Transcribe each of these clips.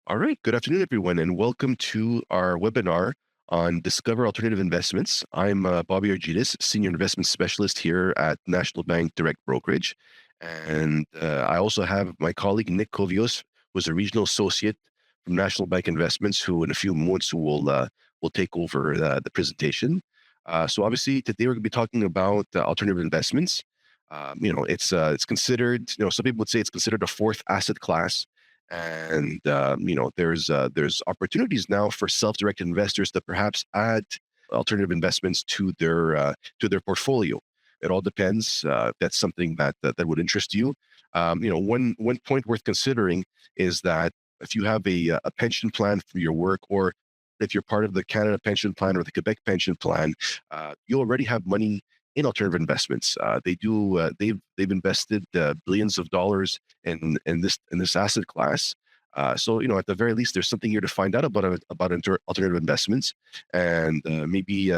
All right. Good afternoon, everyone, and welcome to our webinar on Discover Alternative Investments. I'm Bobby Argidis, Senior Investment Specialist here at National Bank Direct Brokerage. And I also have my colleague, Nick Kovios, who's a Regional Associate from National Bank Investments, who in a few moments will take over the presentation. So obviously, today we're going to be talking about alternative investments. It's considered, some people would say it's considered a fourth asset class, and there's opportunities now for self-directed investors to perhaps add alternative investments to their portfolio. It all depends. If that's something that would interest you. One point worth considering is that if you have a pension plan for your work, or if you're part of the Canada Pension Plan or the Quebec Pension Plan, you already have money in alternative investments. They've invested billions of dollars in this asset class. So at the very least, there's something here to find out about alternative investments, and maybe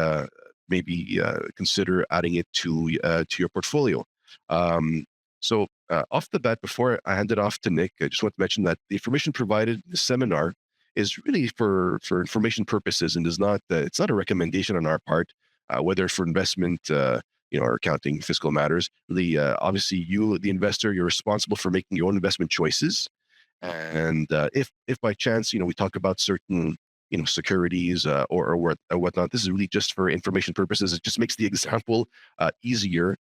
consider adding it to your portfolio. Off the bat, before I hand it off to Nick, I just want to mention that the information provided in the seminar is really for information purposes, and is not it's not a recommendation on our part, whether for investment, or accounting, fiscal matters. Really, obviously, you, the investor, you're responsible for making your own investment choices. And if by chance, we talk about certain, securities, or whatnot, this is really just for information purposes. It just makes the example easier.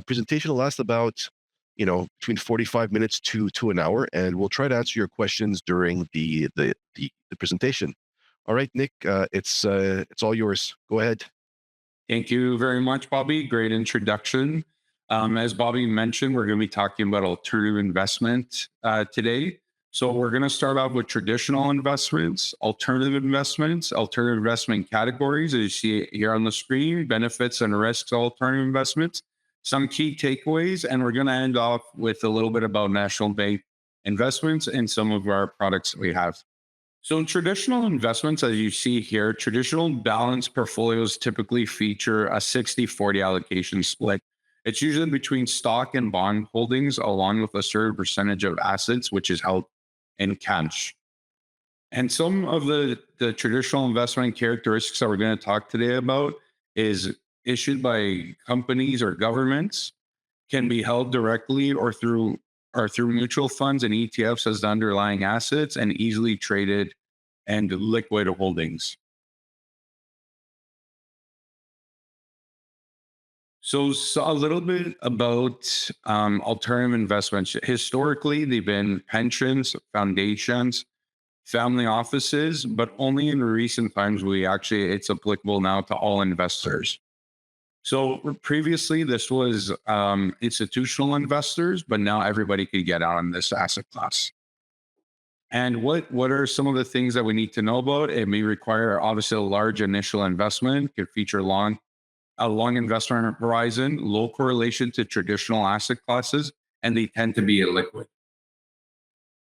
Presentation will last about, between 45 minutes to an hour, and we'll try to answer your questions during the presentation. All right, Nick, it's all yours. Go ahead. Thank you very much, Bobby. Great introduction. As Bobby mentioned, we're going to be talking about alternative investment today. So we're going to start off with traditional investments, alternative investment categories, as you see here on the screen, benefits and risks of alternative investments, some key takeaways, and we're going to end off with a little bit about National Bank investments and some of our products that we have. So in traditional investments, as you see here, traditional balanced portfolios typically feature a 60-40 allocation split. It's usually between stock and bond holdings, along with a certain percentage of assets, which is held in cash. And some of the traditional investment characteristics that we're going to talk today about is issued by companies or governments, can be held directly or through mutual funds and ETFs as the underlying assets, and easily traded and liquid holdings. So a little bit about alternative investments. Historically, they've been pensions, foundations, family offices, but only in recent times it's applicable now to all investors. So previously, this was institutional investors, but now everybody could get out on this asset class. And what are some of the things that we need to know about? It may require obviously a large initial investment, could feature a long investment horizon, low correlation to traditional asset classes, and they tend to be illiquid.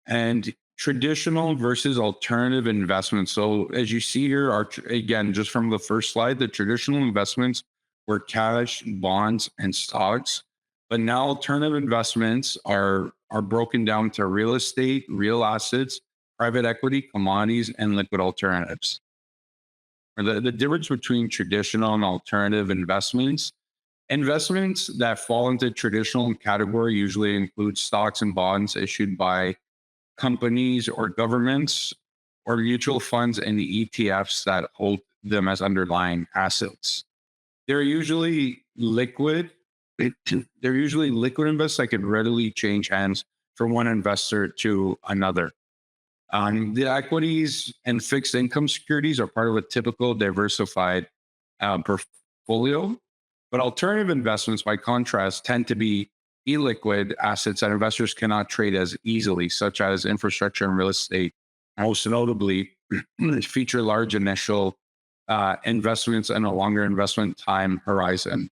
And traditional versus alternative investments. So as you see here, again, just from the first slide, the traditional investments were cash, bonds, and stocks. But now alternative investments are broken down to real estate, real assets, private equity, commodities, and liquid alternatives. The difference between traditional and alternative investments that fall into traditional category usually include stocks and bonds issued by companies or governments, or mutual funds and the ETFs that hold them as underlying assets. They're usually liquid. They're usually liquid investments that can readily change hands from one investor to another. The equities and fixed income securities are part of a typical diversified portfolio, but alternative investments, by contrast, tend to be illiquid assets that investors cannot trade as easily, such as infrastructure and real estate. Most notably, feature large initial investments and a longer investment time horizon.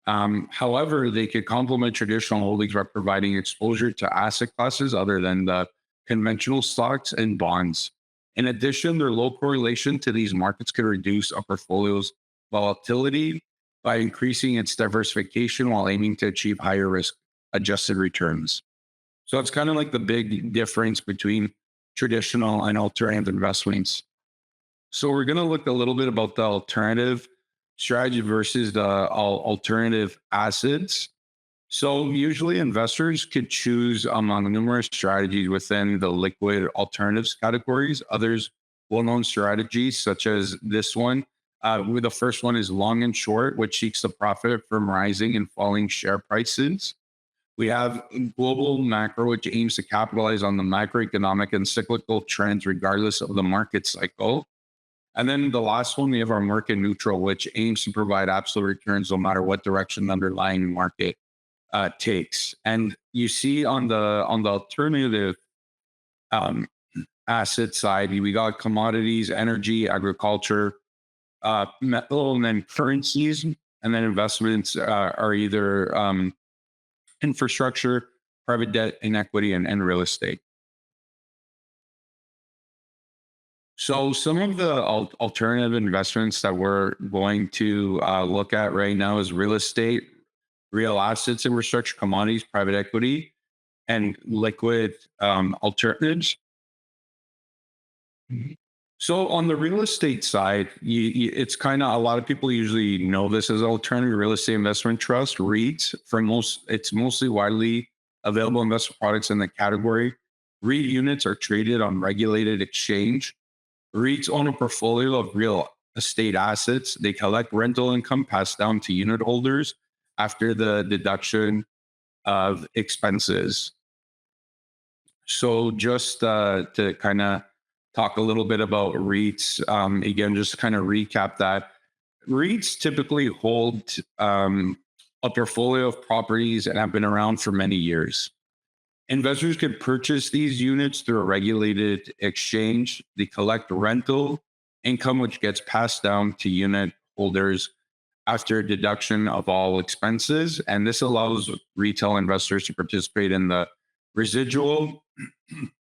However, they could complement traditional holdings by providing exposure to asset classes other than the conventional stocks and bonds. In addition, their low correlation to these markets could reduce a portfolio's volatility by increasing its diversification while aiming to achieve higher risk adjusted returns. So it's kind of like the big difference between traditional and alternative investments. So we're going to look a little bit about the alternative strategy versus the alternative assets. So usually investors could choose among numerous strategies within the liquid alternatives categories. Others well-known strategies such as this one. The first one is long and short, which seeks to profit from rising and falling share prices. We have global macro, which aims to capitalize on the macroeconomic and cyclical trends regardless of the market cycle. And then the last one, we have our market neutral, which aims to provide absolute returns no matter what direction the underlying market takes. And you see on the alternative um, asset side, we got commodities, energy, agriculture, metal, and then currencies. And then investments are either infrastructure, private debt, and equity, and real estate. So some of the alternative investments that we're going to look at right now is real estate, real assets, infrastructure, commodities, private equity, and liquid alternatives. So on the real estate side, it's kind of a lot of people usually know this as alternative real estate investment trust REITs. It's mostly widely available investment products in the category. REIT units are traded on regulated exchange. REITs own a portfolio of real estate assets. They collect rental income passed down to unit holders after the deduction of expenses. So just to kind of talk a little bit about REITs, again, just to kind of recap that, REITs typically hold a portfolio of properties and have been around for many years. Investors could purchase these units through a regulated exchange. They collect rental income, which gets passed down to unit holders after deduction of all expenses. And this allows retail investors to participate in the residential,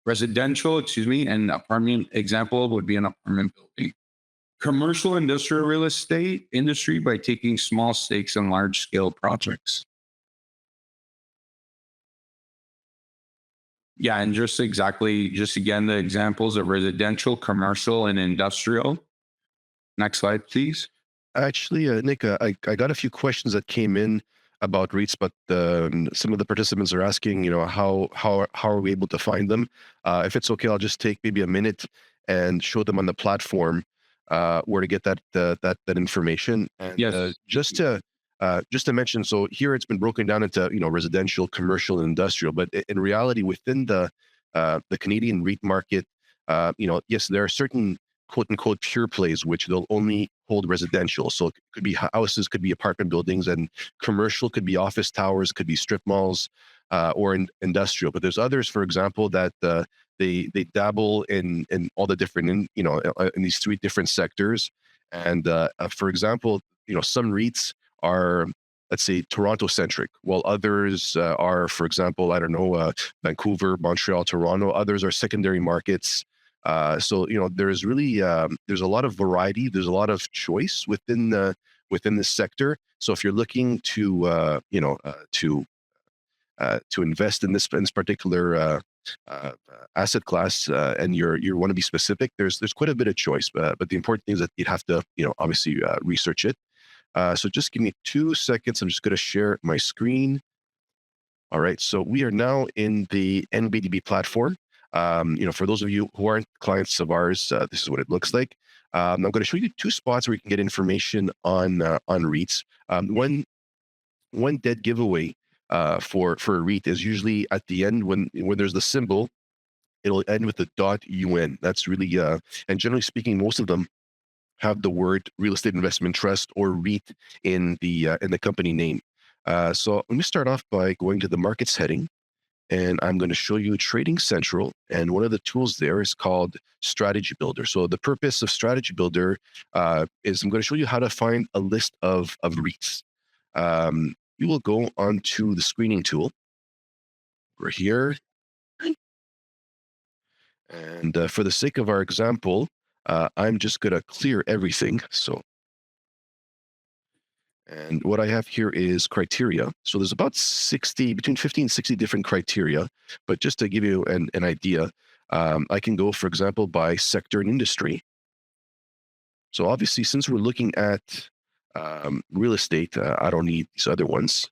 and apartment example would be an apartment building. Commercial industrial real estate industry by taking small stakes in large scale projects. Yeah, and just again, the examples of residential, commercial, and industrial. Next slide, please. Actually, Nick, I got a few questions that came in about REITs, but some of the participants are asking, how are we able to find them? If it's okay, I'll just take maybe a minute and show them on the platform where to get that information. And Yes. just to mention, so here it's been broken down into residential, commercial, and industrial, but in reality, within the Canadian REIT market, yes, there are certain quote unquote pure plays, which they'll only hold residential. So it could be houses, could be apartment buildings, and commercial could be office towers, could be strip malls, or industrial. But there's others, for example, that they dabble in all the different in these three different sectors. And for example, some REITs are, let's say, Toronto centric, while others are, for example, I don't know, Vancouver, Montreal, Toronto. Others are secondary markets. So there's really there's a lot of variety. There's a lot of choice within this sector. So if you're looking to to invest in this particular asset class, and you want to be specific, there's quite a bit of choice. But the important thing is that you'd have to obviously research it. So just give me 2 seconds. I'm just going to share my screen. All right, so we are now in the NBDB platform. For those of you who aren't clients of ours, this is what it looks like. I'm going to show you 2 spots where you can get information on REITs. One dead giveaway for a REIT is usually at the end when there's the symbol. It'll end with the .un. That's really and generally speaking, most of them have the word real estate investment trust or REIT in the company name. So let me start off by going to the markets heading, and I'm going to show you Trading Central. And one of the tools there is called Strategy Builder. So the purpose of Strategy Builder is I'm going to show you how to find a list of REITs. You will go onto the screening tool. We're here. And for the sake of our example, I'm just going to clear everything. And what I have here is criteria. So there's about between 50 and 60 different criteria. But just to give you an idea, I can go, for example, by sector and industry. So obviously, since we're looking at real estate, I don't need these other ones.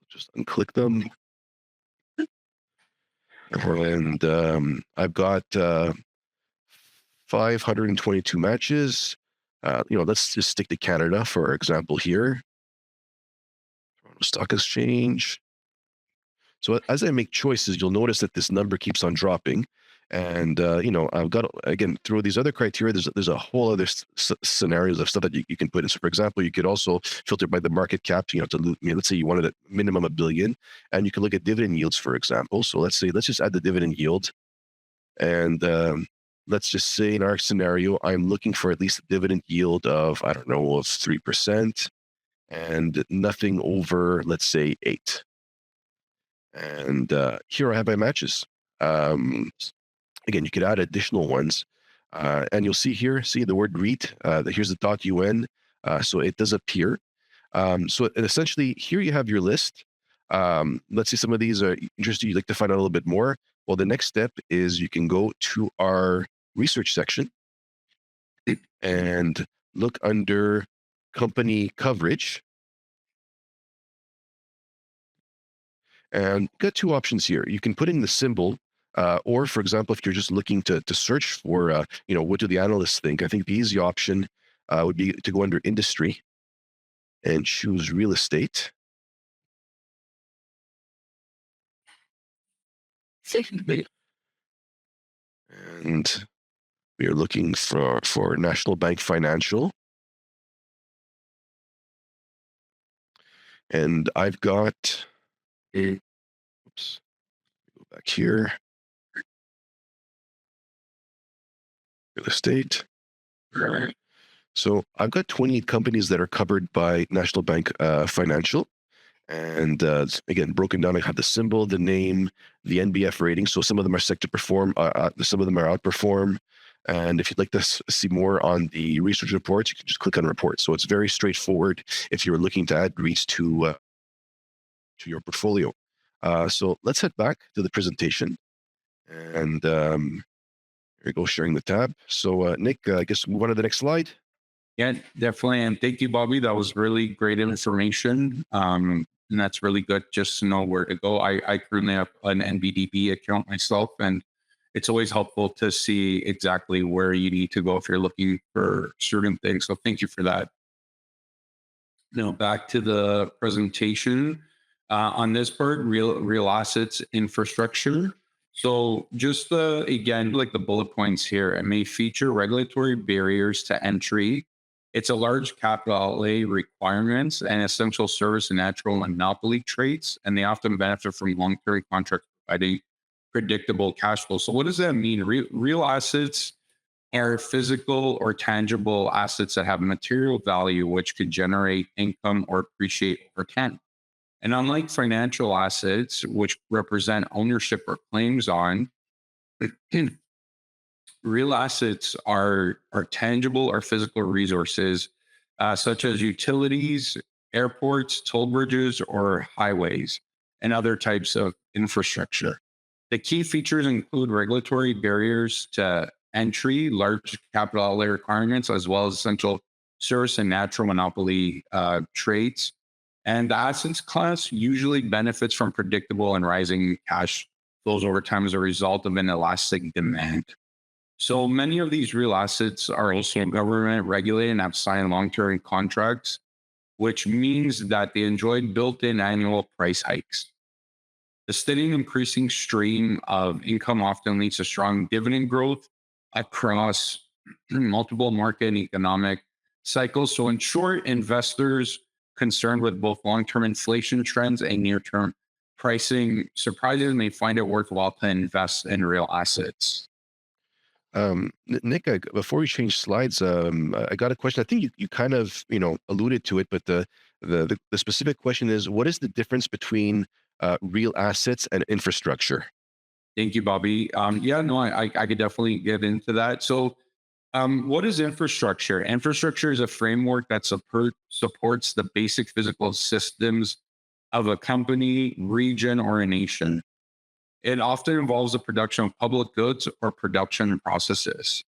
Just unclick them. And I've got 522 matches. Let's just stick to Canada, for example, here. Toronto Stock Exchange. So as I make choices, you'll notice that this number keeps on dropping. And, I've got, again, through these other criteria, there's a whole other scenarios of stuff that you can put in. So, for example, you could also filter by the market cap, let's say you wanted a minimum $1 billion, and you can look at dividend yields, for example. So let's just add the dividend yield. And let's just say in our scenario, I'm looking for at least a dividend yield of, I don't know, of 3% and nothing over, let's say, 8. And here I have my matches. Again, you could add additional ones. And you'll see here, the word REIT. Here's the .un. So it does appear. So essentially, here you have your list. Let's say some of these are interesting. You'd like to find out a little bit more. Well, the next step is you can go to our research section and look under company coverage. And got two options here. You can put in the symbol, or for example, if you're just looking to search for, what do the analysts think? I think the easy option would be to go under industry and choose real estate. And we are looking for National Bank Financial. And I've got, oops, go back here, real estate. So I've got 28 companies that are covered by National Bank Financial. And again, broken down, I have the symbol, the name, the NBF rating. So some of them are sector perform, some of them are outperform. And if you'd like to see more on the research reports, you can just click on reports. So it's very straightforward if you're looking to add REITs to your portfolio. So let's head back to the presentation. And here we go, sharing the tab. So Nick, I guess move on to the next slide. Yeah, definitely. And thank you, Bobby. That was really great information. And that's really good just to know where to go. I currently have an NBDB account myself, and it's always helpful to see exactly where you need to go if you're looking for certain things. So thank you for that. Now back to the presentation. On this part, real assets infrastructure. So just again, like the bullet points here, it may feature regulatory barriers to entry. It's a large capital outlay requirements and essential service and natural monopoly traits, and they often benefit from long-term contracts providing predictable cash flow. So what does that mean? Real assets are physical or tangible assets that have material value, which could generate income or appreciate over time. And unlike financial assets, which represent ownership or claims on, real assets are tangible or physical resources, such as utilities, airports, toll bridges, or highways, and other types of infrastructure. The key features include regulatory barriers to entry, large capital outlay requirements, as well as essential service and natural monopoly traits. And the assets class usually benefits from predictable and rising cash flows over time as a result of an elastic demand. So many of these real assets are also government regulated and have signed long-term contracts, which means that they enjoy built-in annual price hikes. The steady and increasing stream of income often leads to strong dividend growth across multiple market and economic cycles. So in short, investors concerned with both long-term inflation trends and near-term pricing surprises may find it worthwhile to invest in real assets. Nick, before we change slides, I got a question. I think you kind of alluded to it, but the specific question is, what is the difference between real assets and infrastructure? Thank you, Bobby. Yeah, no, I could definitely get into that. So, what is infrastructure? Infrastructure is a framework that supports the basic physical systems of a company, region, or a nation. It often involves the production of public goods or production processes.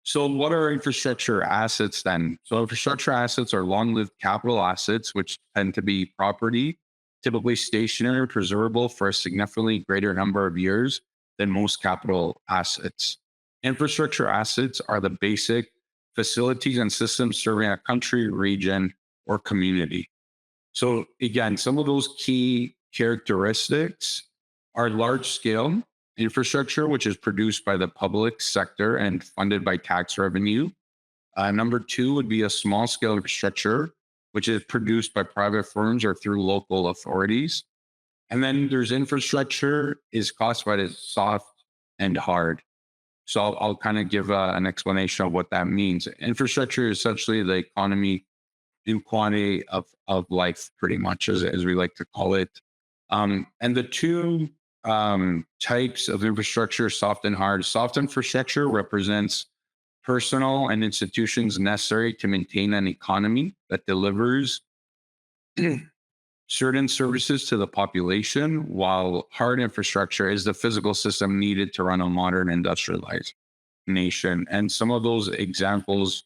So, what are infrastructure assets then? So, infrastructure assets are long lived capital assets, which tend to be property, typically stationary, preservable for a significantly greater number of years than most capital assets. Infrastructure assets are the basic facilities and systems serving a country, region, or community. So, again, some of those key characteristics are large scale infrastructure, which is produced by the public sector and funded by tax revenue. Number two would be a small scale infrastructure, which is produced by private firms or through local authorities. And then there's infrastructure is classified as soft and hard. So I'll kind of give an explanation of what that means. Infrastructure is essentially the economy in quantity of life, pretty much, as we like to call it. And the two types of infrastructure, soft and hard. Soft infrastructure represents personal and institutions necessary to maintain an economy that delivers certain services to the population, while hard infrastructure is the physical system needed to run a modern industrialized nation. And some of those examples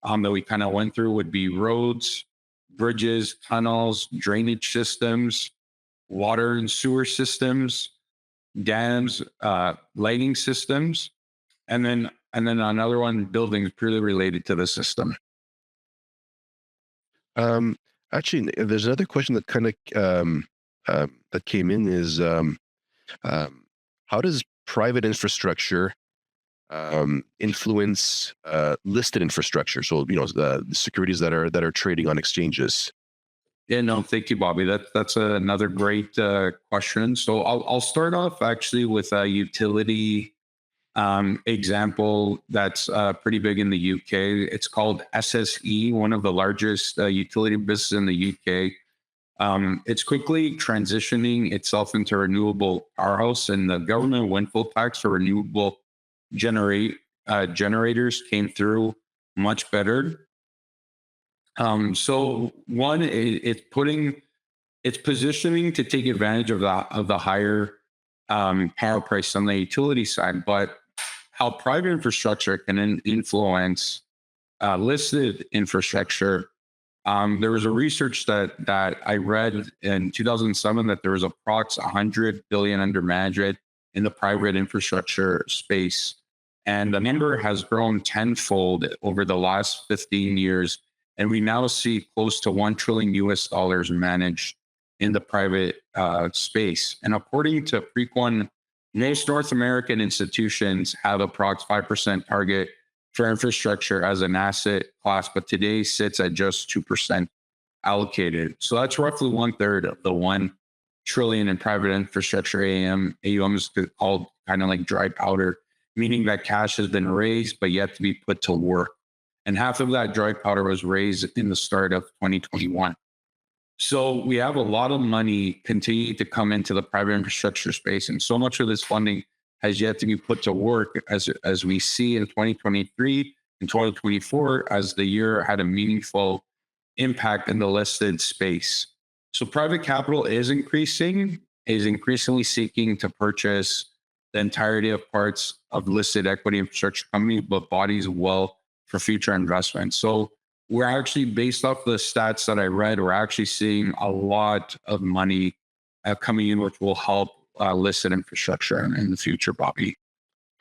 that we kind of went through would be roads, bridges, tunnels, drainage systems, water and sewer systems, dams, lighting systems, and then another one, buildings purely related to the system. Um, Actually, there's another question that kind of that came in is um, how does private infrastructure influence listed infrastructure? So the securities that are trading on exchanges. Yeah, no, thank you, Bobby. That's another great question. So I'll start off actually with a utility example that's pretty big in the UK. It's called SSE, one of the largest utility businesses in the UK. It's quickly transitioning itself into renewable powerhouse, and the government windfall tax for renewable generate generators came through much better. So one, it's positioning to take advantage of the higher power price on the utility side, but how private infrastructure can influence listed infrastructure. There was a research that I read in 2007 that there was approx 100 billion under management in the private infrastructure space, and the number has grown tenfold over the last 15 years, and we now see close to 1 trillion US dollars managed in the private space. And according to Preqin, most North American institutions have approx 5% target for infrastructure as an asset class, but today sits at just 2% allocated. So that's roughly one third of the 1 trillion in private infrastructure AUM. AUM is called kind of like dry powder, meaning that cash has been raised, but yet to be put to work. And half of that dry powder was raised in the start of 2021. So we have a lot of money continuing to come into the private infrastructure space, and so much of this funding has yet to be put to work, as we see in 2023 and 2024, as the year had a meaningful impact in the listed space. So private capital is increasingly seeking to purchase the entirety of parts of listed equity infrastructure companies, but bodies well for future investment. So we're actually, based off the stats that I read, we're actually seeing a lot of money coming in, which will help listed infrastructure in the future, Bobby.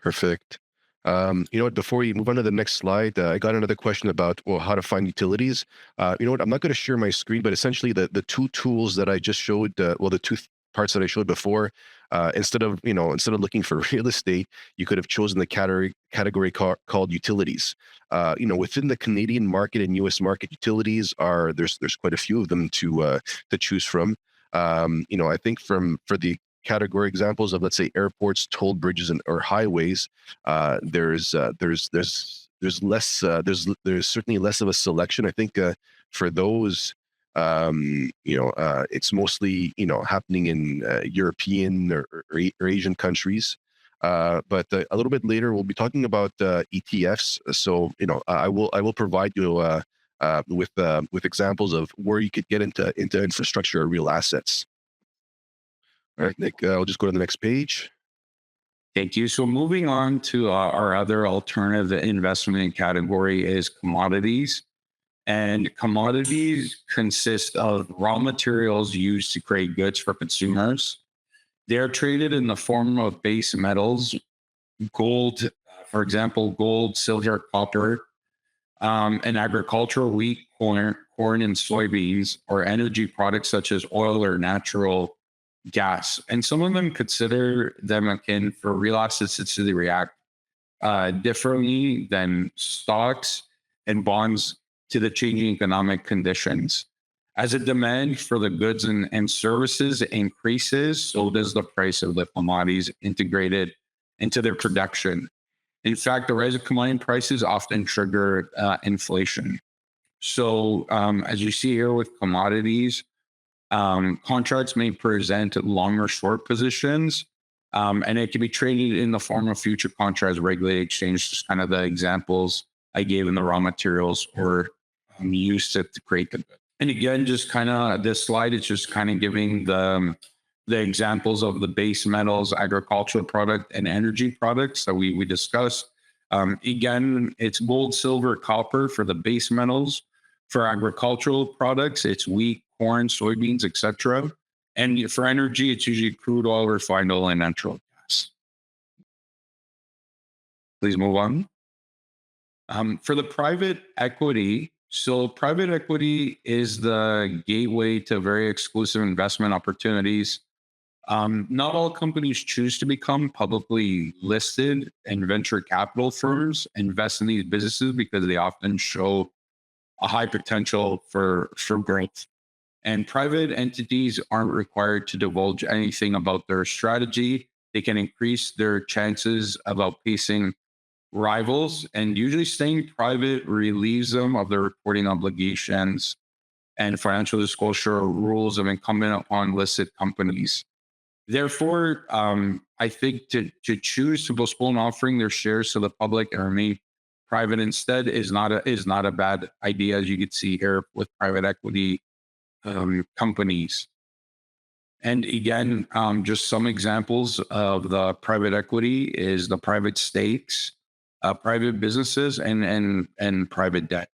Perfect. You know what? Before we move on to the next slide, I got another question about how to find utilities. You know what? I'm not going to share my screen, but essentially the two tools that I just showed, the two parts that I showed before, instead of looking for real estate, you could have chosen the category called utilities. Within the Canadian market and U.S. market, utilities there's quite a few of them to choose from. I think for the category examples of, let's say, airports, toll bridges, or highways, there's less there's certainly less of a selection. I think for those, it's mostly happening in European or Asian countries. But a little bit later, we'll be talking about ETFs. So I will provide you with examples of where you could get into infrastructure or real assets. All right, Nick, I'll just go to the next page. Thank you. So moving on to our other alternative investment category is commodities. And commodities consist of raw materials used to create goods for consumers. They are traded in the form of base metals, gold, for example, gold, silver, copper, and agricultural wheat, corn, and soybeans, or energy products such as oil or natural gas. And some of them consider them akin for real assets since they react differently than stocks and bonds to the changing economic conditions. As the demand for the goods and services increases, so does the price of the commodities integrated into their production. In fact, the rise of commodity prices often trigger inflation. So, as you see here with commodities, contracts may present long or short positions, and it can be traded in the form of future contracts, regulated exchange, just kind of the examples I gave in the raw materials or used to create the good. And again, just kind of this slide is just kind of giving the examples of the base metals, agricultural product, and energy products that we discussed. Again, it's gold, silver, copper for the base metals. For agricultural products, it's wheat, corn, soybeans, etc. And for energy, it's usually crude oil, refined oil, and natural gas. Please move on. For the private equity, so private equity is the gateway to very exclusive investment opportunities. Not all companies choose to become publicly listed, and venture capital firms invest in these businesses because they often show a high potential for growth. And private entities aren't required to divulge anything about their strategy. They can increase their chances of outpacing rivals, and usually staying private relieves them of their reporting obligations and financial disclosure rules of incumbent upon listed companies. Therefore, I think to choose to postpone offering their shares to the public and remain private instead is not a bad idea, as you can see here with private equity companies. And again, just some examples of the private equity is the private stakes, private businesses, and private debt.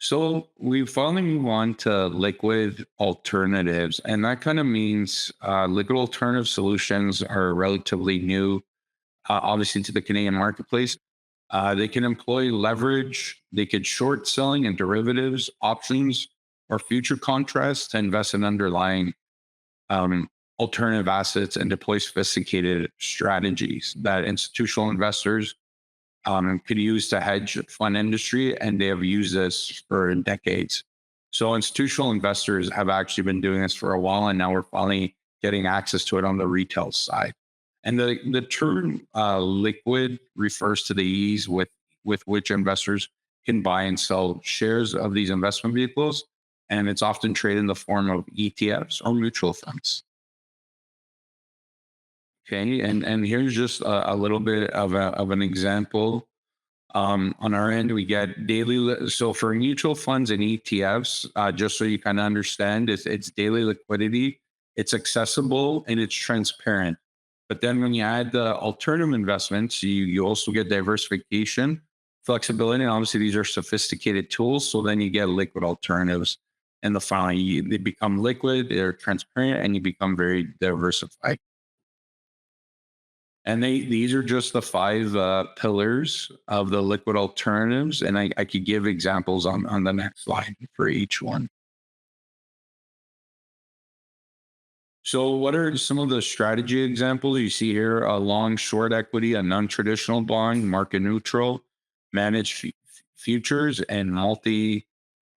So we finally move on to liquid alternatives, and that kind of means liquid alternative solutions are relatively new, obviously to the Canadian marketplace. They can employ leverage, they could short selling and derivatives, options, or future contracts to invest in underlying um, alternative assets and deploy sophisticated strategies that institutional investors could use to hedge fund industry, and they have used this for decades. So institutional investors have actually been doing this for a while, and now we're finally getting access to it on the retail side. And the term liquid refers to the ease with which investors can buy and sell shares of these investment vehicles, and it's often traded in the form of ETFs or mutual funds. Okay, and here's just a little bit of an example. On our end, we get so for mutual funds and ETFs, just so you kind of understand, it's daily liquidity, it's accessible, and it's transparent. But then when you add the alternative investments, you also get diversification, flexibility, and obviously these are sophisticated tools. So then you get liquid alternatives, and they become liquid, they're transparent, and you become very diversified. And these are just the five pillars of the liquid alternatives. And I could give examples on the next slide for each one. So what are some of the strategy examples you see here? A long short equity, a non-traditional bond, market neutral, managed futures, and multi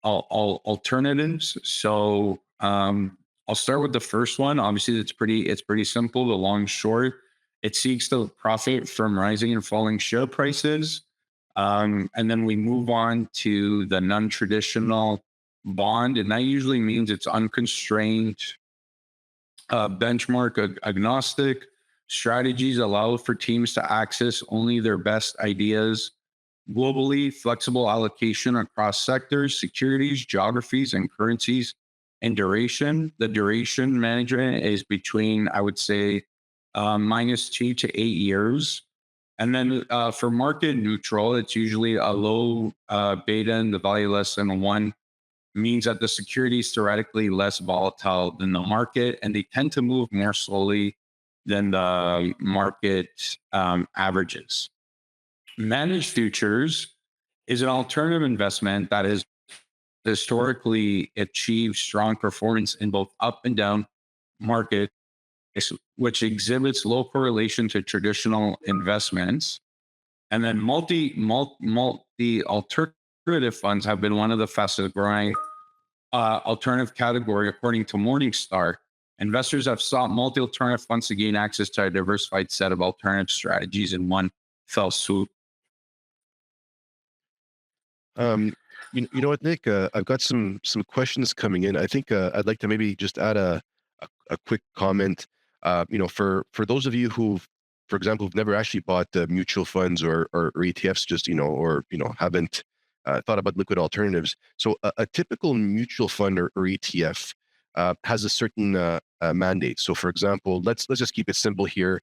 alternatives. So I'll start with the first one. Obviously, it's pretty simple. The long short, it seeks to profit from rising and falling share prices. And then we move on to the non-traditional bond, and that usually means it's unconstrained, benchmark agnostic. Strategies allow for teams to access only their best ideas globally, flexible allocation across sectors, securities, geographies, and currencies, and duration. The duration management is between, I would say, -2 to 8 years. And then for market neutral, it's usually a low beta and the value less than one, means that the security is theoretically less volatile than the market, and they tend to move more slowly than the market averages. Managed futures is an alternative investment that has historically achieved strong performance in both up and down markets, which exhibits low correlation to traditional investments. And then multi alternative funds have been one of the fastest growing alternative category, according to Morningstar. Investors have sought multi alternative funds to gain access to a diversified set of alternative strategies in one fell swoop. You know what, Nick? I've got some questions coming in. I think I'd like to maybe just add a quick comment. For those of you who, for example, have never actually bought mutual funds or ETFs, just haven't thought about liquid alternatives. So a typical mutual fund or ETF has a certain mandate. So, for example, let's just keep it simple here.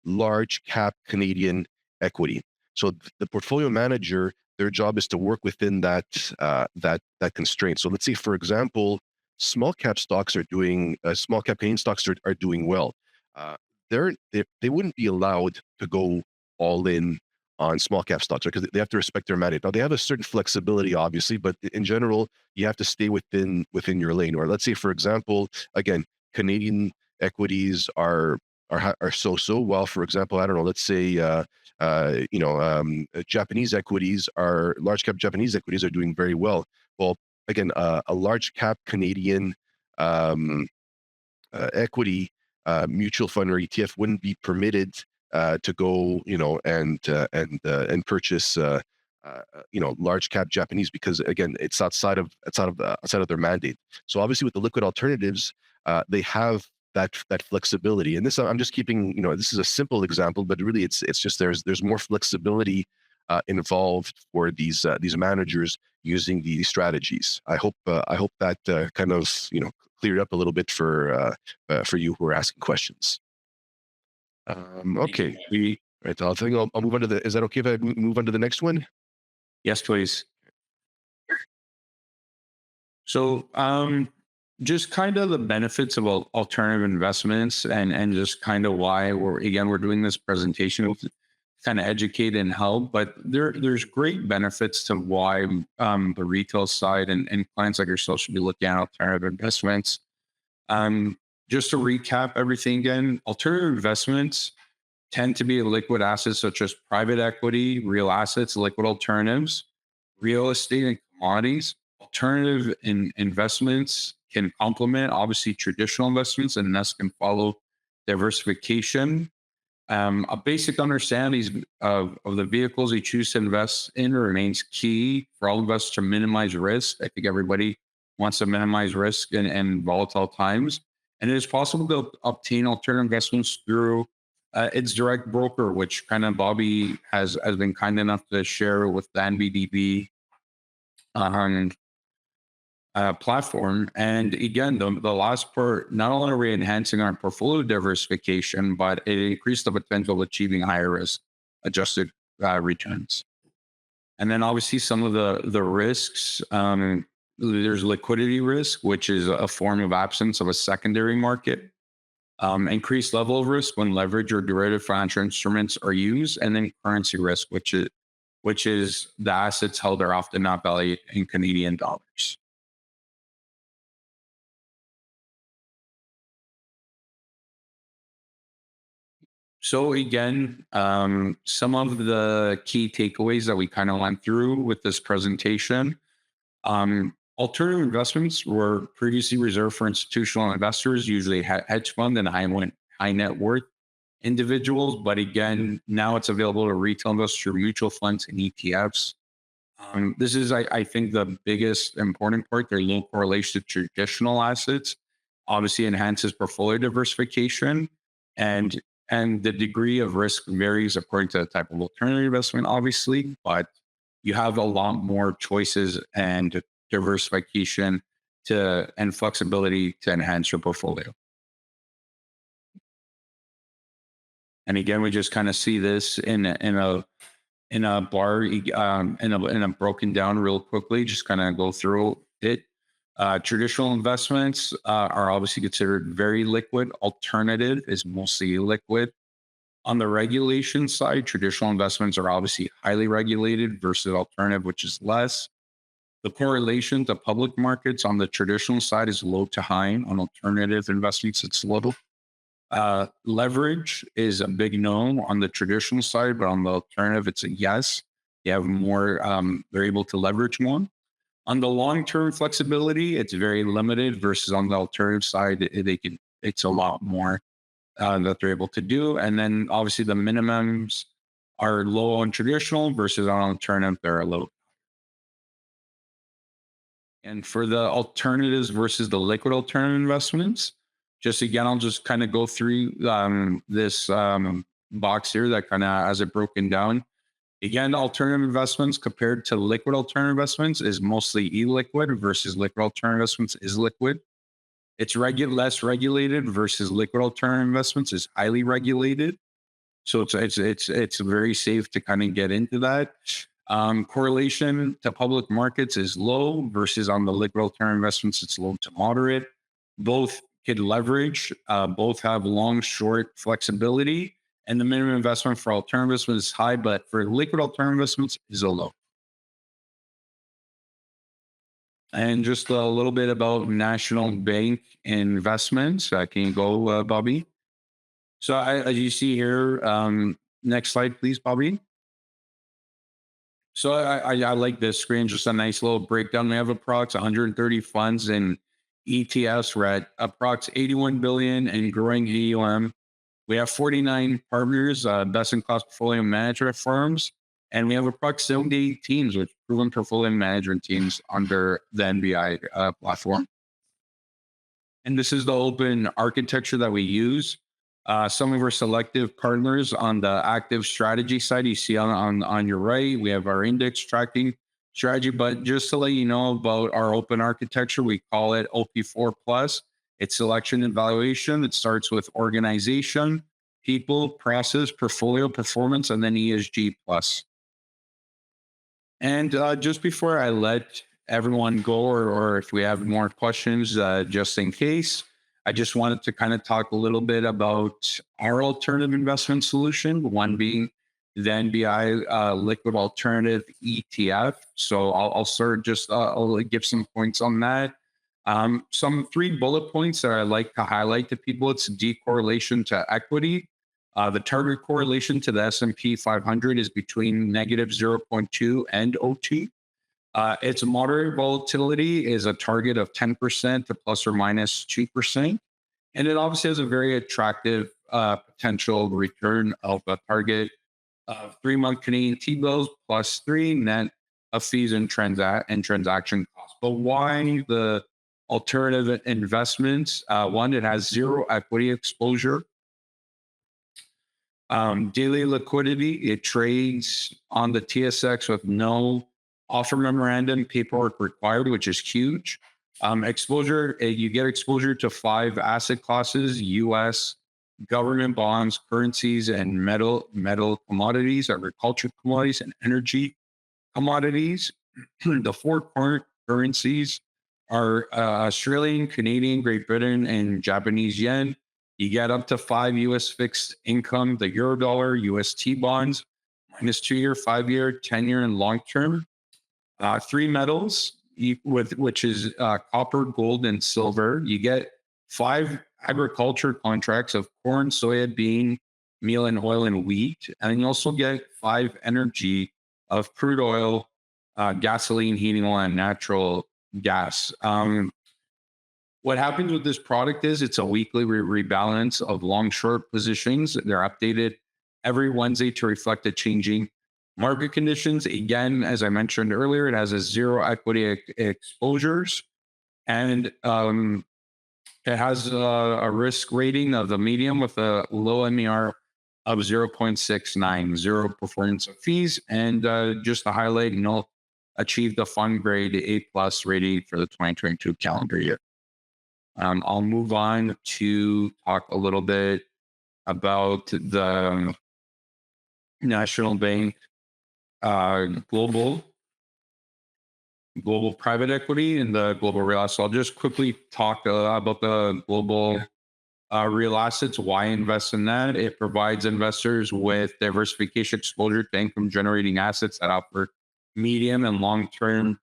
Large cap Canadian equity. So the portfolio manager, their job is to work within that constraint. So let's say, for example, small cap Canadian stocks are doing well. Uh, they wouldn't be allowed to go all in on small cap stocks, because they have to respect their mandate. Now they have a certain flexibility, obviously, but in general, you have to stay within your lane. Or let's say, for example, again, Canadian equities are so. While, for example, I don't know, let's say Japanese equities large cap Japanese equities are doing very well. Well, again, a large cap Canadian equity mutual fund or ETF wouldn't be permitted to go, and purchase, large cap Japanese, because again, it's outside of their mandate. So obviously, with the liquid alternatives, they have that flexibility. And this, I'm just keeping, this is a simple example, but really, it's just there's more flexibility involved for these managers using these strategies. I hope that kind of cleared up a little bit for you who are asking questions. Okay, right. I think I'll move on to the. Is that okay if I move on to the next one? Yes, please. So, just kind of the benefits of alternative investments, and just kind of why we're doing this presentation to kind of educate and help. But there's great benefits to why the retail side and clients like yourself should be looking at alternative investments. Just to recap everything again, alternative investments tend to be liquid assets such as private equity, real assets, liquid alternatives, real estate, and commodities. Alternative investments can complement, obviously, traditional investments, and thus can follow diversification. A basic understanding of the vehicles you choose to invest in remains key for all investors to minimize risk. I think everybody wants to minimize risk in volatile times. And it is possible to obtain alternative investments through its direct broker, which kind of Bobby has been kind enough to share with the NBDB platform. And again, the last part, not only are we enhancing our portfolio diversification, but it increased the potential of achieving higher risk adjusted returns. And then obviously some of the risks, there's liquidity risk, which is a form of absence of a secondary market. Increased level of risk when leverage or derivative financial instruments are used, and then currency risk, which is the assets held are often not valued in Canadian dollars. So again, some of the key takeaways that we kind of went through with this presentation. Alternative investments were previously reserved for institutional investors, usually hedge fund and high net worth individuals. But again, now it's available to retail investors through mutual funds and ETFs. This is, I think, the biggest important part. Their low correlation to traditional assets obviously enhances portfolio diversification. And And the degree of risk varies according to the type of alternative investment, obviously, but you have a lot more choices and diversification and flexibility to enhance your portfolio. And again, we just kind of see this in a bar, in a broken down real quickly, just kind of go through it. Traditional investments are obviously considered very liquid. Alternative is mostly liquid. On the regulation side, traditional investments are obviously highly regulated versus alternative, which is less. The correlation to public markets on the traditional side is low to high. On alternative investments, it's low. Leverage is a big no on the traditional side, but on the alternative, it's a yes. You have more, they're able to leverage more. On the long-term flexibility, it's very limited versus on the alternative side, it's a lot more that they're able to do. And then obviously the minimums are low on traditional versus on alternative, they're low. And for the alternatives versus the liquid alternative investments, just again, I'll just kind of go through this box here that kind of has it broken down. Again, alternative investments compared to liquid alternative investments is mostly illiquid versus liquid alternative investments is liquid. It's less regulated versus liquid alternative investments is highly regulated. So it's very safe to kind of get into that. Correlation to public markets is low versus on the liquid alternative investments, it's low to moderate. Both could leverage, both have long, short flexibility, and the minimum investment for alternative investments is high, but for liquid alternative investments is a low. And just a little bit about national bank investments. Can you go, Bobby? So as you see here, next slide, please, Bobby. So I like this screen, just a nice little breakdown. We have approx 130 funds in ETFs. We're at approx 81 billion and growing AUM. We have 49 partners, best-in-class portfolio management firms, and we have approx 78 teams with proven portfolio management teams under the NBI platform. And this is the open architecture that we use. Some of our selective partners on the active strategy side, you see on your right, we have our index tracking strategy. But just to let you know about our open architecture, we call it OP4 Plus. It's selection and evaluation. It starts with organization, people, process, portfolio, performance, and then ESG plus. And just before I let everyone go, or if we have more questions, just in case, I just wanted to kind of talk a little bit about our alternative investment solution, one being the NBI liquid alternative ETF. So I'll start just, I'll give some points on that. Some 3 bullet points that I like to highlight to people. It's decorrelation to equity. The target correlation to the S&P 500 is between negative 0.2 and 0.2. Its moderate volatility is a target of 10% to plus or minus 2%. And it obviously has a very attractive potential return of a target of 3-month Canadian T-bills plus 3 net of fees and transaction costs. But why the alternative investments? One, it has 0 equity exposure. Daily liquidity, it trades on the TSX with no offer memorandum paperwork required, which is huge. Exposure, you get exposure to 5 asset classes: US, government bonds, currencies, and metal commodities, agriculture commodities, and energy commodities. The 4 currencies are Australian, Canadian, Great Britain, and Japanese yen. You get up to 5 US fixed income, the euro dollar, UST bonds, minus 2-year, 5-year, 10-year, and long term. 3 metals, which is copper, gold, and silver. You get 5 agriculture contracts of corn, soya, bean, meal, and oil, and wheat. And then you also get 5 energy of crude oil, gasoline, heating oil, and natural gas. What happens with this product is it's a weekly rebalance of long short positions. They're updated every Wednesday to reflect the changing market conditions. Again, as I mentioned earlier, it has a 0 equity exposures, and It has a risk rating of the medium with a low MER of 0.69, zero performance of fees, and just to highlight, achieve the fund grade A plus rating for the 2022 calendar year. I'll move on to talk a little bit about the National Bank global private equity and the global real assets. So I'll just quickly talk about the global real assets. Why invest in that? It provides investors with diversification exposure to income generating assets that offer medium and long term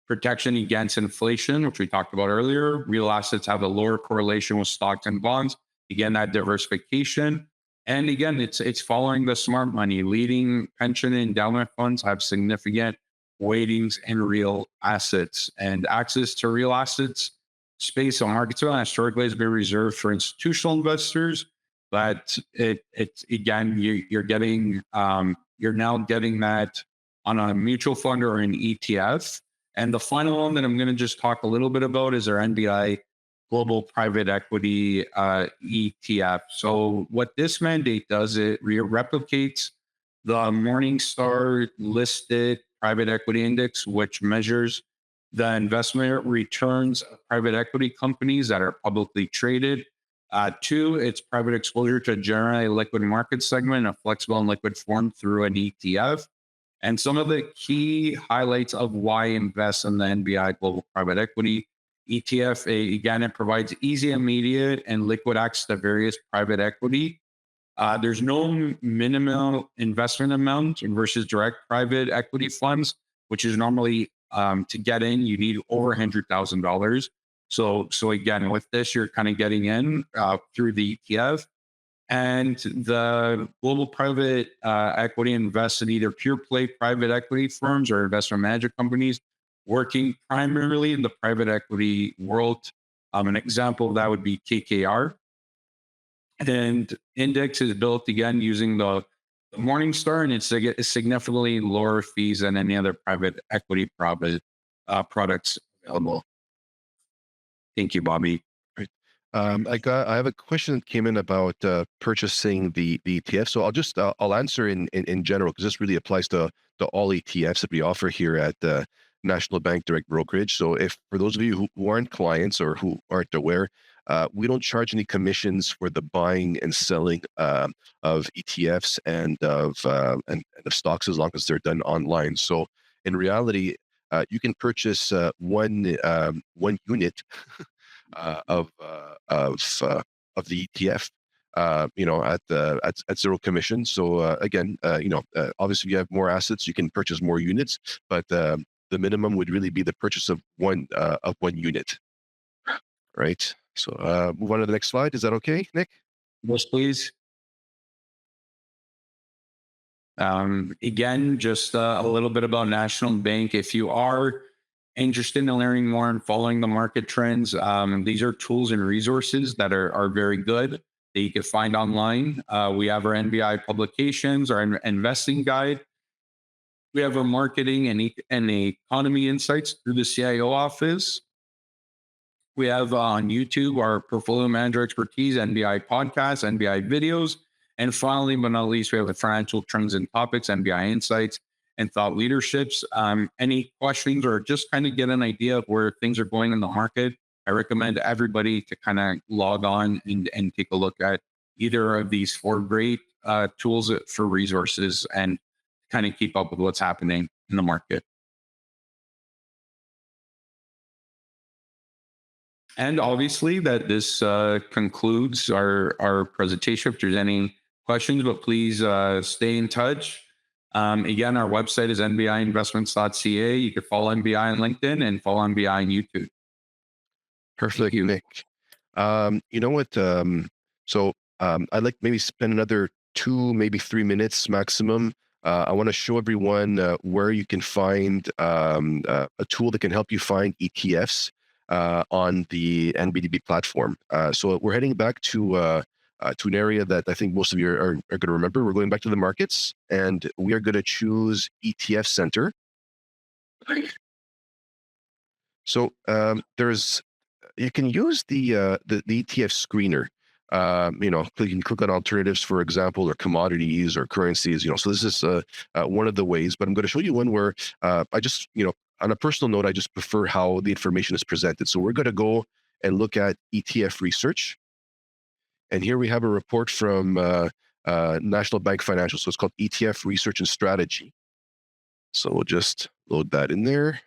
protection against inflation, which we talked about earlier. Real assets have a lower correlation with stocks and bonds. Again, that diversification. And again, it's following the smart money. Leading pension and endowment funds have significant weightings in real assets, and access to real assets space on markets historically has been reserved for institutional investors. But it's again, you're now getting that on a mutual fund or an ETF. And the final one that I'm going to just talk a little bit about is our NBI Global Private Equity ETF. So what this mandate does, it replicates the Morningstar listed private equity index, which measures the investment returns of private equity companies that are publicly traded. Two, it's private exposure to generally liquid market segment, a flexible and liquid form through an ETF. And some of the key highlights of why invest in the NBI Global Private Equity ETF, again, it provides easy, immediate, and liquid access to various private equity. There's no minimal investment amount versus direct private equity funds, which is normally to get in, you need over $100,000. So again, with this, you're kind of getting in through the ETF. And the global private equity invests in either pure play private equity firms or investment management companies working primarily in the private equity world. An example of that would be KKR. And index is built again using the Morningstar, and it's significantly lower fees than any other private equity products available. Thank you, Bobby. Right. I have a question that came in about purchasing the ETF. So I'll answer in general, because this really applies to all ETFs that we offer here at National Bank Direct Brokerage. So if for those of you who aren't clients or who aren't aware, we don't charge any commissions for the buying and selling of ETFs and of stocks, as long as they're done online. So in reality, you can purchase one unit of the ETF, at zero commission. So again, obviously, if you have more assets, you can purchase more units, but the minimum would really be the purchase of one unit, right? So move on to the next slide. Is that okay, Nick? Yes, please. Again, just a little bit about National Bank. If you are interested in learning more and following the market trends, these are tools and resources that are very good that you can find online. We have our NBI publications, our investing guide. We have our marketing and economy insights through the CIO office. We have on YouTube our portfolio manager expertise, NBI podcasts, NBI videos. And finally, but not least, we have the financial trends and topics, NBI insights, and thought leaderships. Any questions or just kind of get an idea of where things are going in the market, I recommend everybody to kind of log on and take a look at either of these four great tools for resources and kind of keep up with what's happening in the market. And obviously that this concludes our presentation. If there's any questions, but please stay in touch. Again, our website is nbiinvestments.ca. You can follow NBI on LinkedIn and follow NBI on YouTube. Perfect, Nick. You know what? I'd like maybe spend another 2, maybe 3 minutes maximum. I want to show everyone where you can find a tool that can help you find ETFs on the NBDB platform. So we're heading back to an area that I think most of you are going to remember. We're going back to the markets, and we are going to choose ETF Center. So there's you can use the ETF screener. You can click on alternatives, for example, or commodities or currencies. So this is one of the ways. But I'm going to show you one where I just, on a personal note, I just prefer how the information is presented. So we're going to go and look at ETF research, and here we have a report from National Bank Financial. So it's called ETF Research and Strategy. So we'll just load that in there.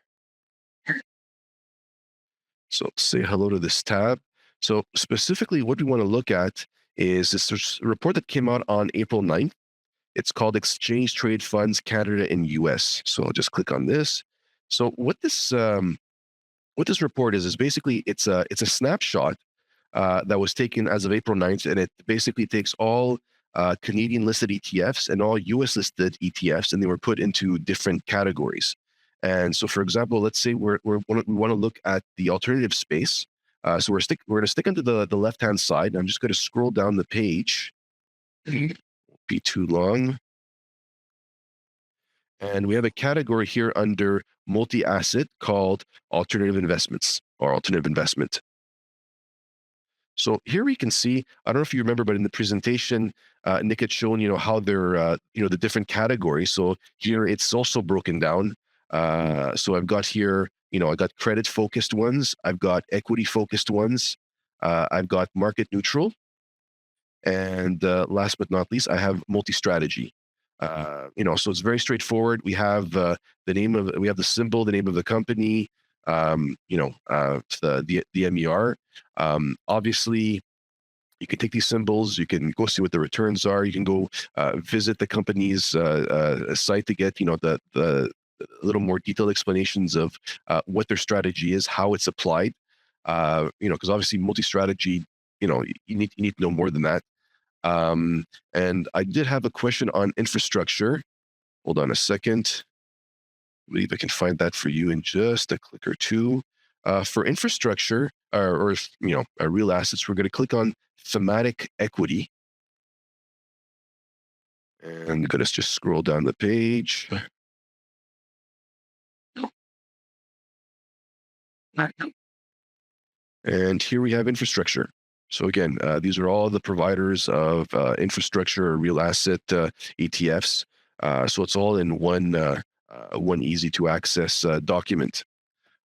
So say hello to this tab. So specifically what we want to look at is this report that came out on April 9th. It's called Exchange Trade Funds Canada and US. So I'll just click on this. So what this report is basically it's a snapshot that was taken as of April 9th, and it basically takes all Canadian listed ETFs and all US listed ETFs, and they were put into different categories. And so, for example, let's say we want to look at the alternative space. So we're going to stick into the left hand side. I'm just going to scroll down the page. Won't be too long. And we have a category here under multi-asset called alternative investments or alternative investment. So here we can see, I don't know if you remember, but in the presentation, Nick had shown, how they're, the different categories. So here it's also broken down. So I've got here, I got credit focused ones. I've got equity focused ones. I've got market neutral. And last but not least, I have multi-strategy. So it's very straightforward. We have we have the symbol, the name of the company, the MER. Obviously, you can take these symbols, you can go see what the returns are, you can go visit the company's site to get the little more detailed explanations of what their strategy is, how it's applied. Because obviously multi-strategy, you need to know more than that. And I did have a question on infrastructure. Hold on a second. I believe I can find that for you in just a click or two. For infrastructure or real assets, we're going to click on thematic equity. And I'm going to just scroll down the page. And here we have infrastructure. So again, these are all the providers of infrastructure or real asset ETFs. So it's all in one easy to access document.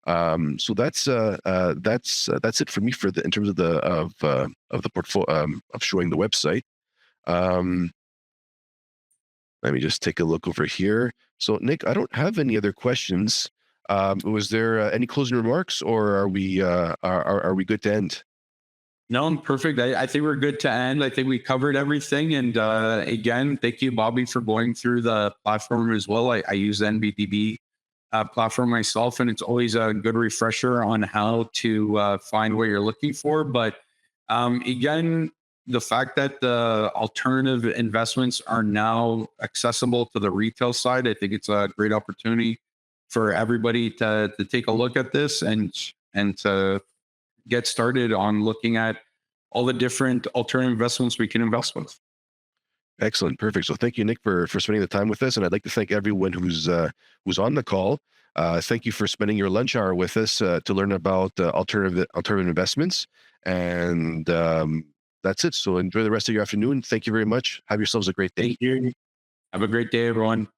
So that's it for me in terms of the portfolio of showing the website. Let me just take a look over here. So Nick, I don't have any other questions. Was there any closing remarks, or are we good to end? No, perfect. I think we're good to end. I think we covered everything. And again, thank you, Bobby, for going through the platform as well. I use the NBDB platform myself, and it's always a good refresher on how to find what you're looking for. But again, the fact that the alternative investments are now accessible to the retail side, I think it's a great opportunity for everybody to take a look at this and to get started on looking at all the different alternative investments we can invest with. Excellent. Perfect. So thank you, Nick, for spending the time with us. And I'd like to thank everyone who's on the call. Thank you for spending your lunch hour with us to learn about alternative investments. And that's it. So enjoy the rest of your afternoon. Thank you very much. Have yourselves a great day. Thank you. Have a great day, everyone.